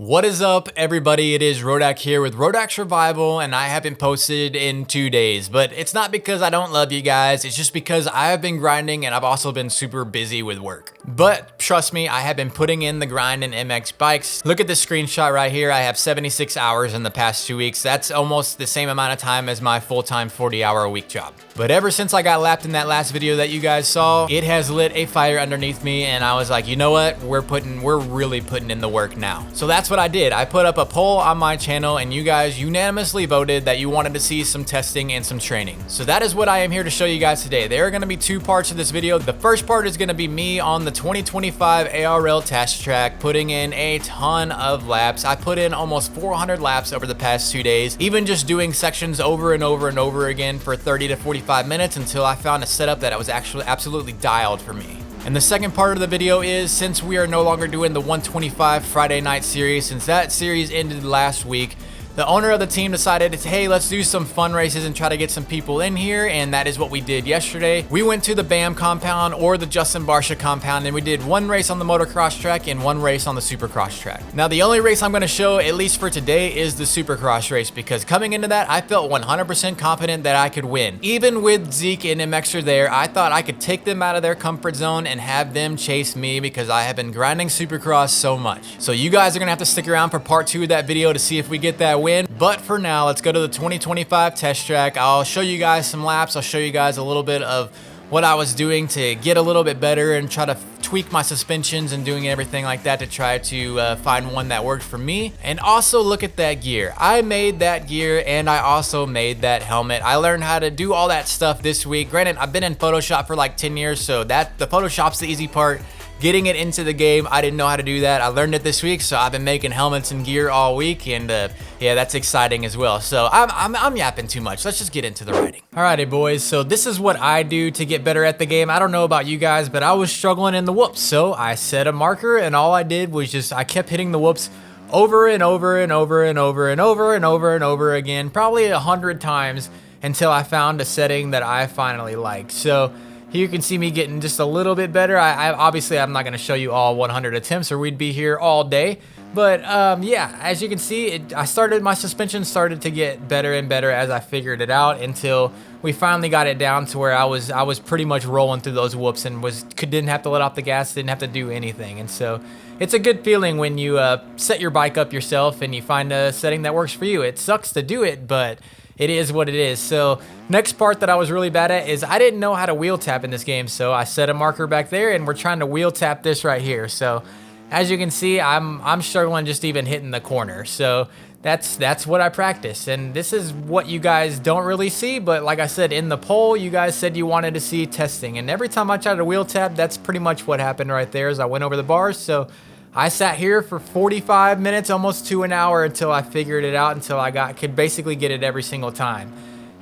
What is up, everybody? It is Rodak here with Rodak Survival, and I haven't posted in 2 days, but it's not because I don't love you guys. It's just because I have been grinding and I've also been super busy with work. But trust me, I have been putting in the grind in MX bikes. Look at this screenshot right here. I have 76 hours in the past 2 weeks. That's almost the same amount of time as my full-time 40-hour-a-week job. But ever since I got lapped in that last video that you guys saw, it has lit a fire underneath me, and I was like, you know what? We're really putting in the work now. So that's what I did. I put up a poll on my channel, and you guys unanimously voted that you wanted to see some testing and some training. So that is what I am here to show you guys today. There are going to be 2 parts of this video. The first part is going to be me on the 2025 ARL test track, putting in a ton of laps. I put in almost 400 laps over the past 2 days, even just doing sections over and over and over again for 30 to 45 minutes until I found a setup that was actually absolutely dialed for me. And the second part of the video is, since we are no longer doing the 125 Friday night series, since that series ended last week, the owner of the team decided, hey, let's do some fun races and try to get some people in here, and that is what we did yesterday. We went to the BAM compound, or the Justin Barsha compound, and we did 1 race on the motocross track and 1 race on the Supercross track. Now, the only race I'm going to show, at least for today, is the Supercross race, because coming into that, I felt 100% confident that I could win. Even with Zeke and MXer there, I thought I could take them out of their comfort zone and have them chase me, because I have been grinding Supercross so much. So you guys are going to have to stick around for part 2 of that video to see if we get that win. But for now, let's go to the 2025 test track. I'll show you guys some laps. I'll show you guys a little bit of what I was doing to get a little bit better and try to tweak my suspensions and doing everything like that to try to find one that worked for me. And also look at that gear. I made that gear, and I also made that helmet. I learned how to do all that stuff this week. Granted, I've been in Photoshop for like 10 years, so the Photoshop's the easy part. Getting it into the game, I didn't know how to do that. I learned it this week, so I've been making helmets and gear all week, and yeah, that's exciting as well. So I'm yapping too much. Let's just get into the writing. Alrighty, boys. So this is what I do to get better at the game. I don't know about you guys, but I was struggling in the whoops. So I set a marker, and all I did was I kept hitting the whoops over and over and over and over and over and over and over again, probably 100 times until I found a setting that I finally liked. So here you can see me getting just a little bit better. Obviously, I'm not going to show you all 100 attempts or we'd be here all day. But yeah, as you can see, my suspension started to get better and better as I figured it out, until we finally got it down to where I was pretty much rolling through those whoops and didn't have to let off the gas, didn't have to do anything. And so it's a good feeling when you set your bike up yourself and you find a setting that works for you. It sucks to do it, but it is what it is. So next part that I was really bad at is I didn't know how to wheel tap in this game. So I set a marker back there, and we're trying to wheel tap this right here. So as you can see, I'm struggling just even hitting the corner. So that's what I practice. And this is what you guys don't really see. But like I said, in the poll, you guys said you wanted to see testing. And every time I tried to wheel tap, that's pretty much what happened right there as I went over the bars. So I sat here for 45 minutes, almost to an hour, until I figured it out, until I could basically get it every single time.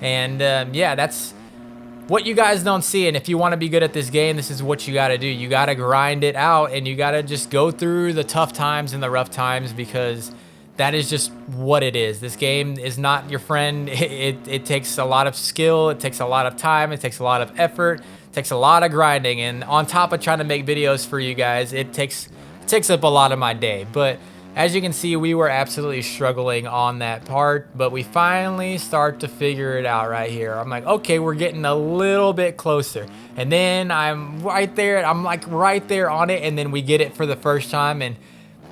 And yeah, that's what you guys don't see. And if you want to be good at this game, this is what you got to do. You got to grind it out, and you got to just go through the tough times and the rough times, because that is just what it is. This game is not your friend. It takes a lot of skill. It takes a lot of time. It takes a lot of effort. It takes a lot of grinding. And on top of trying to make videos for you guys, it takes up a lot of my day. But as you can see, we were absolutely struggling on that part, but we finally start to figure it out right here. I'm like, okay, we're getting a little bit closer, and then I'm right there on it, and then we get it for the first time. And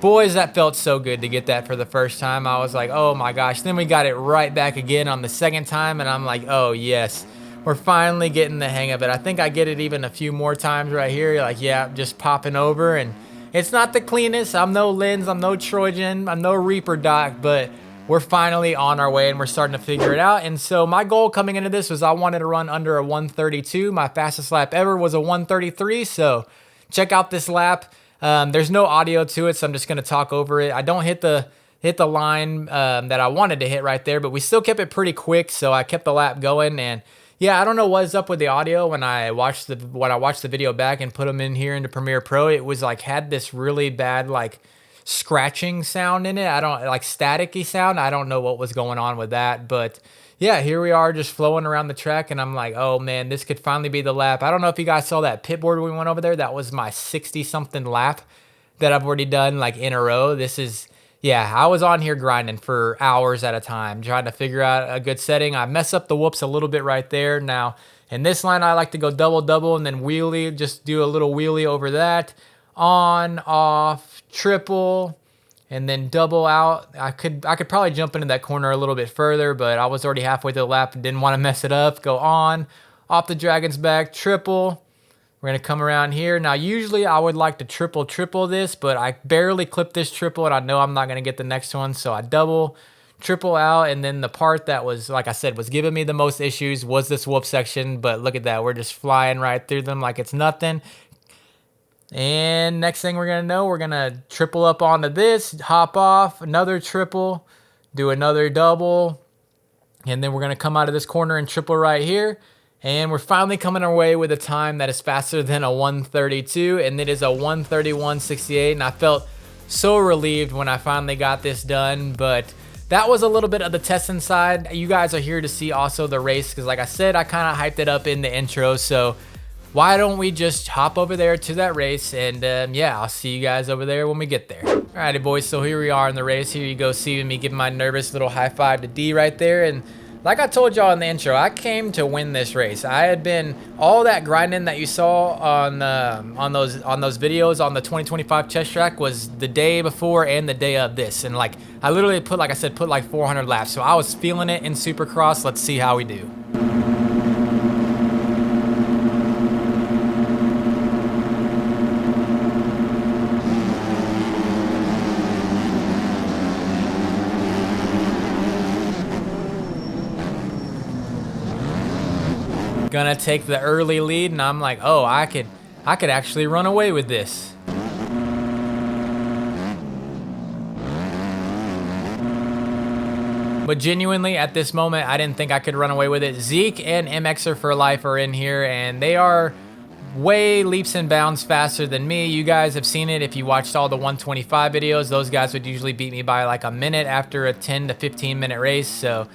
boys, that felt so good to get that for the first time. I was like, oh my gosh. Then we got it right back again on the second time, and I'm like, oh yes, we're finally getting the hang of it. I think I get it even a few more times right here. Like, yeah, just popping over. And it's not the cleanest. I'm no Lens, I'm no Trojan, I'm no Reaper Doc, but we're finally on our way, and we're starting to figure it out. And so my goal coming into this was I wanted to run under a 132. My fastest lap ever was a 133. So check out this lap. There's no audio to it, so I'm just going to talk over it. I don't hit the line that I wanted to hit right there, but we still kept it pretty quick. So I kept the lap going. And yeah, I don't know what's up with the audio. When I watched the video back and put them in here into Premiere Pro, it was like had this really bad like scratching sound in it. I don't like staticky sound. I don't know what was going on with that, but yeah, here we are just flowing around the track, and I'm like, oh man, this could finally be the lap. I don't know if you guys saw that pit board we went over there. That was my 60 something lap that I've already done like in a row. This is yeah, I was on here grinding for hours at a time, trying to figure out a good setting. I mess up the whoops a little bit right there. Now, in this line, I like to go double, double, and then wheelie, just do a little wheelie over that. On, off, triple, and then double out. I could probably jump into that corner a little bit further, but I was already halfway through the lap and didn't want to mess it up. Go on, off the dragon's back, triple. We're going to come around here. Now, usually I would like to triple this, but I barely clipped this triple, and I know I'm not going to get the next one, so I double, triple out, and then the part that was, like I said, was giving me the most issues was this whoop section, but look at that. We're just flying right through them like it's nothing. And next thing we're going to know, we're going to triple up onto this, hop off, another triple, do another double, and then we're going to come out of this corner and triple right here. And we're finally coming our way with a time that is faster than a 132, and it is a 131.68. And I felt so relieved when I finally got this done, but that was a little bit of the test inside. You guys are here to see also the race, because like I said, I kind of hyped it up in the intro, so why don't we just hop over there to that race, and yeah, I'll see you guys over there when we get there. Alrighty boys, so here we are in the race. Here you go, see me giving my nervous little high five to D right there. And like I told y'all in the intro, I came to win this race. I had been all that grinding that you saw on those videos on the 2025 chest track was the day before and the day of this, and like I literally put, like I said, put like 400 laps. So I was feeling it in Supercross. Let's see how we do. Gonna take the early lead, and I'm like, oh, I could actually run away with this. But genuinely, at this moment, I didn't think I could run away with it. Zeke and MXer for Life are in here, and they are way leaps and bounds faster than me. You guys have seen it if you watched all the 125 videos. Those guys would usually beat me by like a minute after a 10 to 15 minute race. So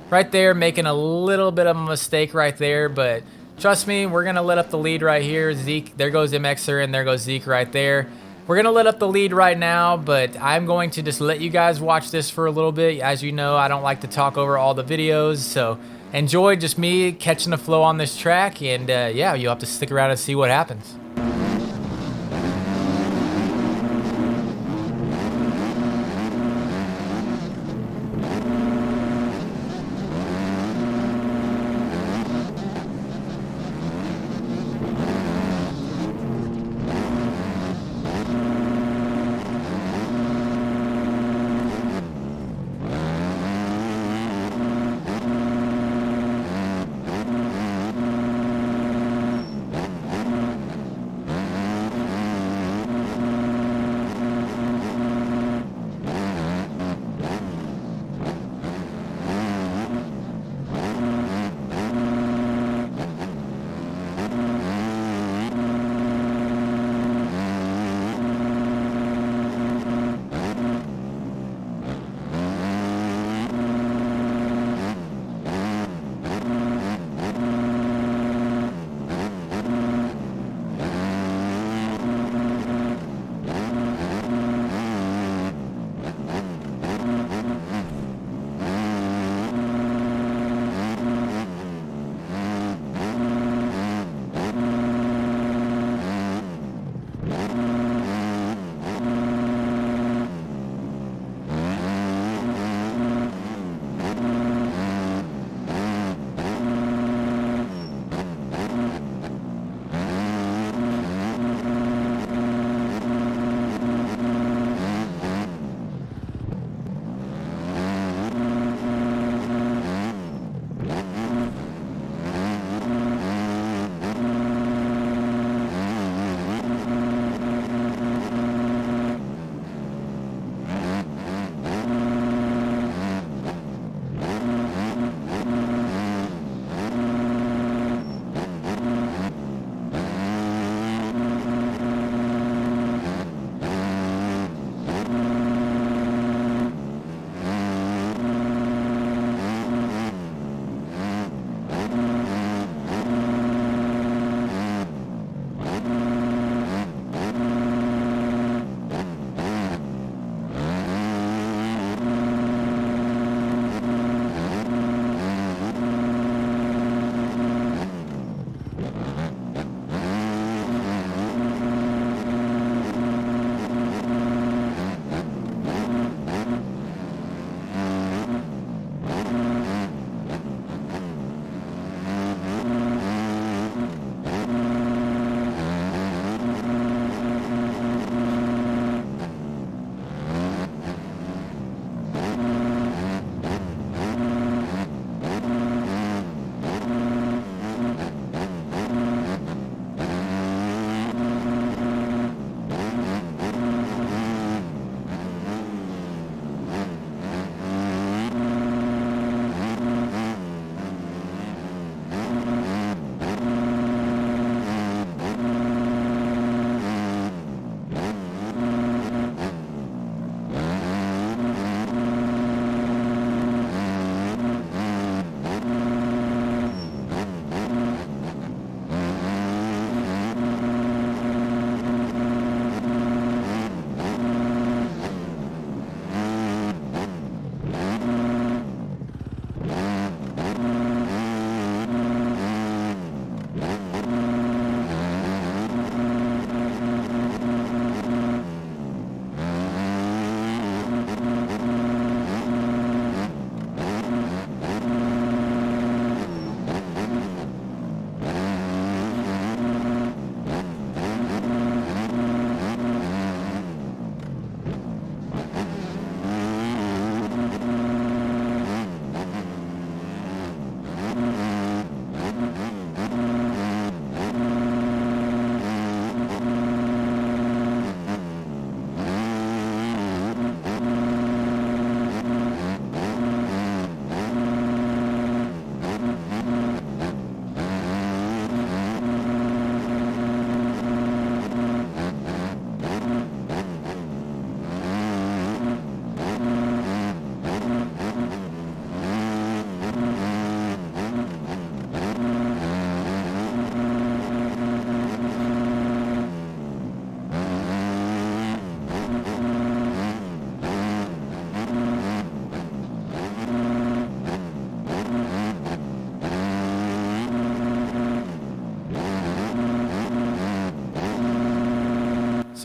right there, making a little bit of a mistake right there, but trust me, we're gonna let up the lead right here. Zeke, there goes MXer, and there goes Zeke right there. We're gonna let up the lead right now, but I'm going to just let you guys watch this for a little bit. As you know, I don't like to talk over all the videos, so enjoy just me catching the flow on this track, and yeah, you'll have to stick around and see what happens.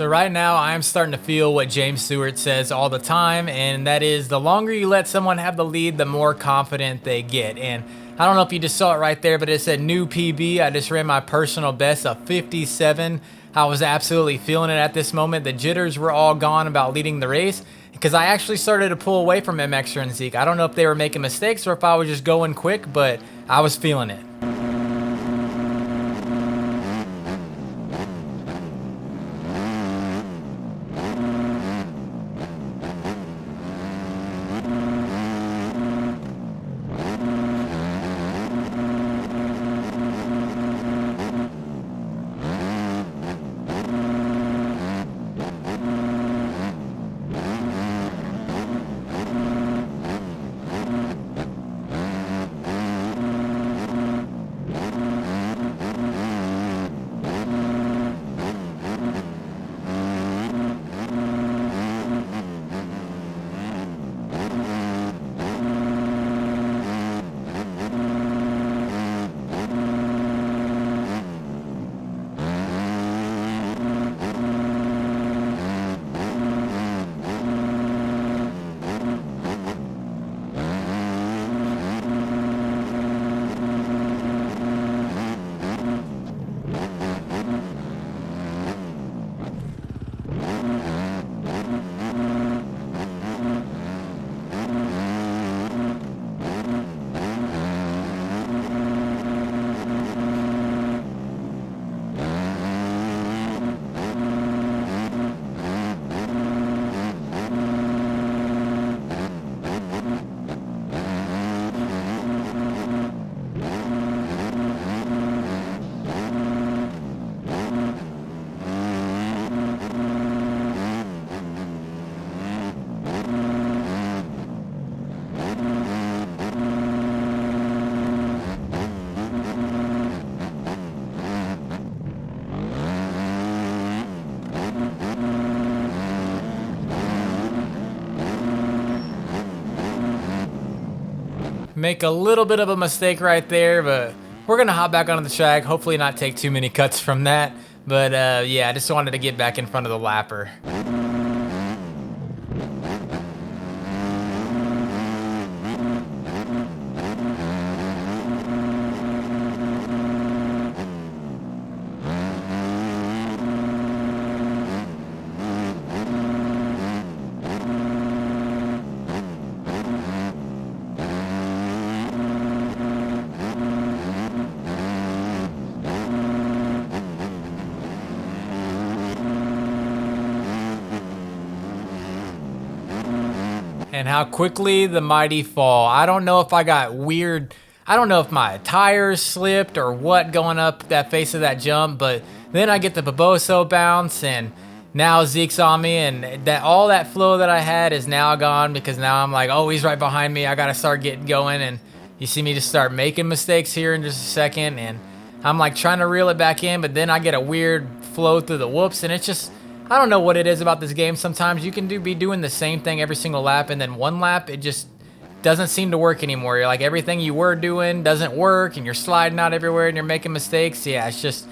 So right now I'm starting to feel what James Stewart says all the time, and that is the longer you let someone have the lead, the more confident they get. And I don't know if you just saw it right there, but it said new PB. I just ran my personal best of 57. I was absolutely feeling it at this moment. The jitters were all gone about leading the race because I actually started to pull away from MXer and Zeke. I don't know if they were making mistakes or if I was just going quick, but I was feeling it. Make a little bit of a mistake right there, but we're gonna hop back onto the track, hopefully not take too many cuts from that. But yeah, I just wanted to get back in front of the lapper. And how quickly the mighty fall. I don't know if I got weird, I don't know if my tires slipped or what going up that face of that jump, but then I get the Boboso bounce and now Zeke's on me, and that all that flow that I had is now gone because now I'm like, oh, he's right behind me. I got to start getting going, and you see me just start making mistakes here in just a second, and I'm like trying to reel it back in, but then I get a weird flow through the whoops, and it's just, I don't know what it is about this game. Sometimes you can be doing the same thing every single lap, and then one lap, it just doesn't seem to work anymore. You're like, everything you were doing doesn't work, and you're sliding out everywhere, and you're making mistakes. Yeah, it's just,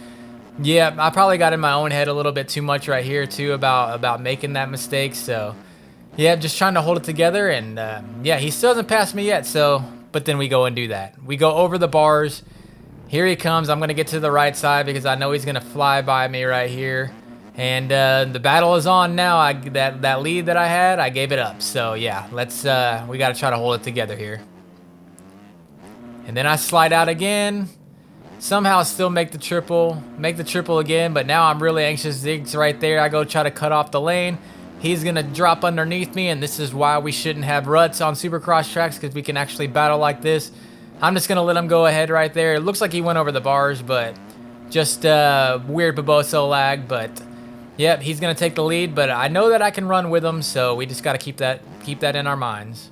yeah, I probably got in my own head a little bit too much right here, too, about making that mistake. So, yeah, just trying to hold it together, and, yeah, he still hasn't passed me yet, so, but then we go and do that. We go over the bars. Here he comes. I'm going to get to the right side because I know he's going to fly by me right here. And the battle is on now. That lead that I had, I gave it up. So yeah, let's we got to try to hold it together here. And then I slide out again. Somehow still make the triple again. But now I'm really anxious. Zig's right there. I go try to cut off the lane. He's gonna drop underneath me, and this is why we shouldn't have ruts on Supercross tracks, because we can actually battle like this. I'm just gonna let him go ahead right there. It looks like he went over the bars, but just weird Boboso lag, but. Yep, he's going to take the lead, but I know that I can run with him, so we just got to keep that in our minds.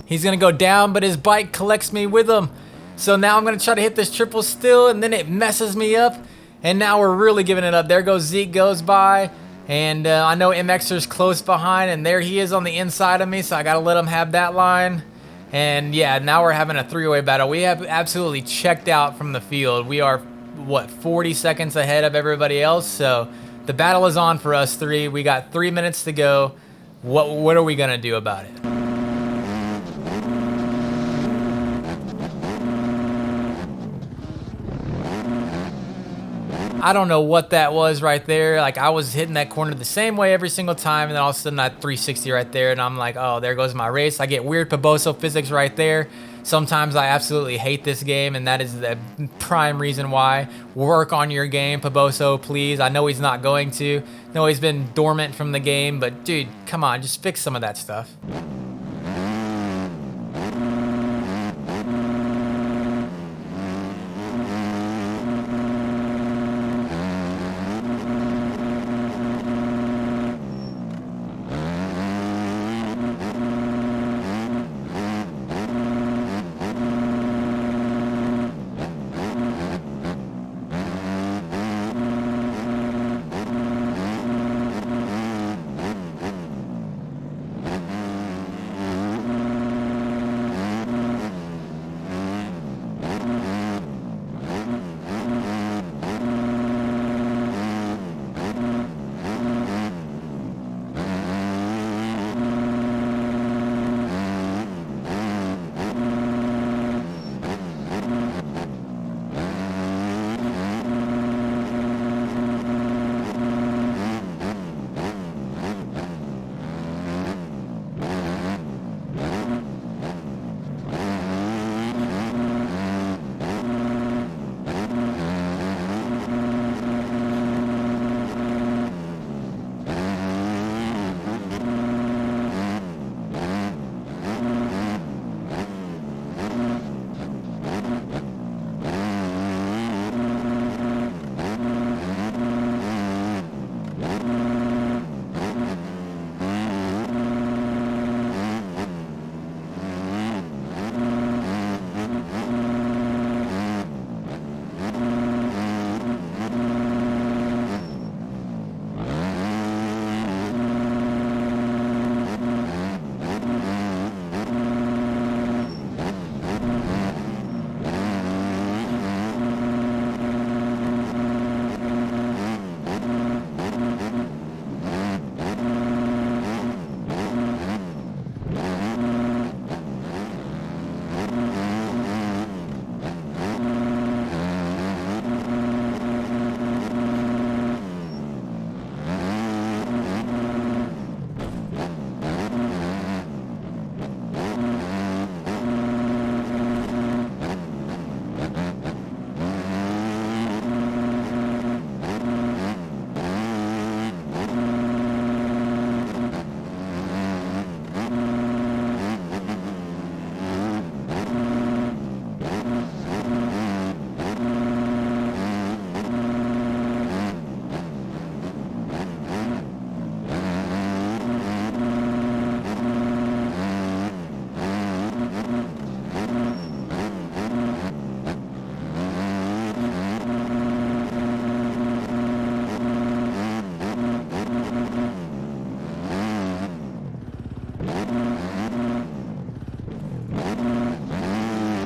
He's going to go down, but his bike collects me with him. So now I'm going to try to hit this triple still, and then it messes me up, and now we're really giving it up. There goes Zeke goes by, and I know MXer's close behind, and there he is on the inside of me, so I got to let him have that line. And yeah, now we're having a three-way battle. We have absolutely checked out from the field. We are, what, 40 seconds ahead of everybody else. So the battle is on for us three. We got 3 minutes to go. What are we gonna do about it? I don't know what that was right there. Like, I was hitting that corner the same way every single time, and then all of a sudden that 360 right there, and I'm like, oh, there goes my race. I get weird Paboso physics right there. Sometimes I absolutely hate this game, and that is the prime reason why. Work on your game, Paboso, please. I know he's not going to. I know he's been dormant from the game, but dude, come on, just fix some of that stuff.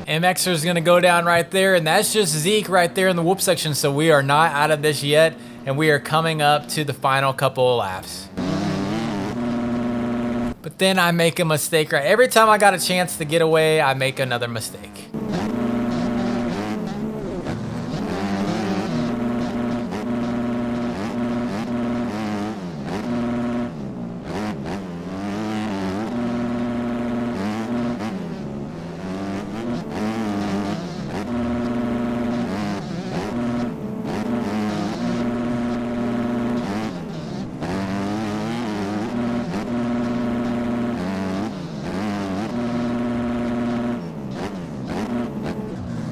MXer is going to go down right there, and that's just Zeke right there in the whoop section, so we are not out of this yet, and we are coming up to the final couple of laps. But then I make a mistake right. Every time I got a chance to get away, I make another mistake.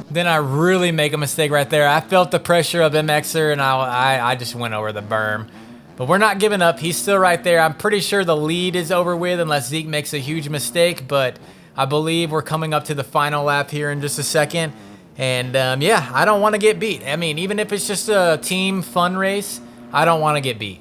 Then I really make a mistake right there. I felt the pressure of MXer, and I just went over the berm. But we're not giving up. He's still right there. I'm pretty sure the lead is over with unless Zeke makes a huge mistake, but I believe we're coming up to the final lap here in just a second. And yeah, I don't want to get beat. I mean, even if it's just a team fun race, I don't want to get beat.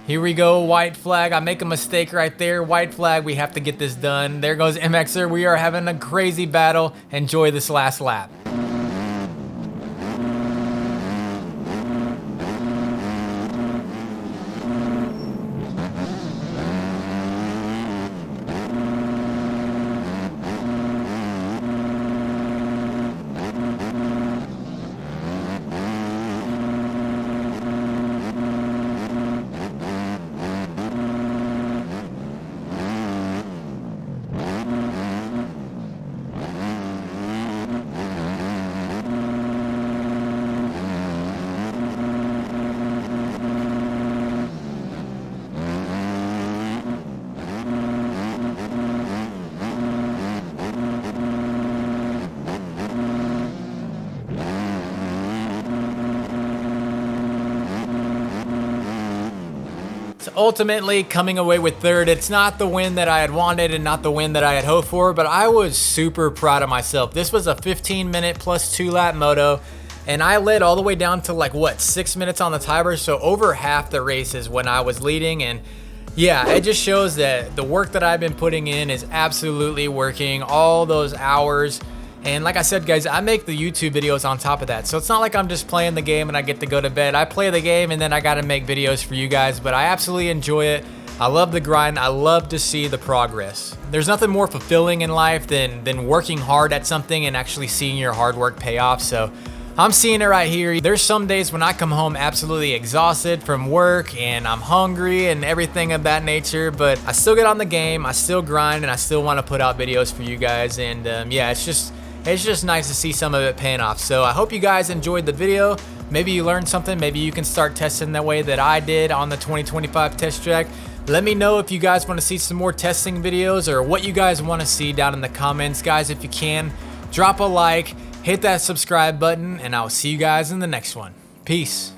Here we go, white flag. I make a mistake right there. White flag, we have to get this done. There goes MXer. We are having a crazy battle. Enjoy this last lap. Ultimately coming away with third. It's not the win that I had wanted and not the win that I had hoped for, but I was super proud of myself. This was a 15-minute plus 2-lap moto, and I led all the way down to like, what, 6 minutes on the timer, so over half the race is when I was leading. And yeah, it just shows that the work that I've been putting in is absolutely working, all those hours. And like I said, guys, I make the YouTube videos on top of that. So it's not like I'm just playing the game and I get to go to bed. I play the game and then I got to make videos for you guys, but I absolutely enjoy it. I love the grind. I love to see the progress. There's nothing more fulfilling in life than working hard at something and actually seeing your hard work pay off. So I'm seeing it right here. There's some days when I come home absolutely exhausted from work and I'm hungry and everything of that nature, but I still get on the game, I still grind, and I still want to put out videos for you guys. And yeah, it's just nice to see some of it paying off. So I hope you guys enjoyed the video. Maybe you learned something. Maybe you can start testing the way that I did on the 2025 test track. Let me know if you guys want to see some more testing videos or what you guys want to see down in the comments. Guys, if you can, drop a like, hit that subscribe button, and I'll see you guys in the next one. Peace.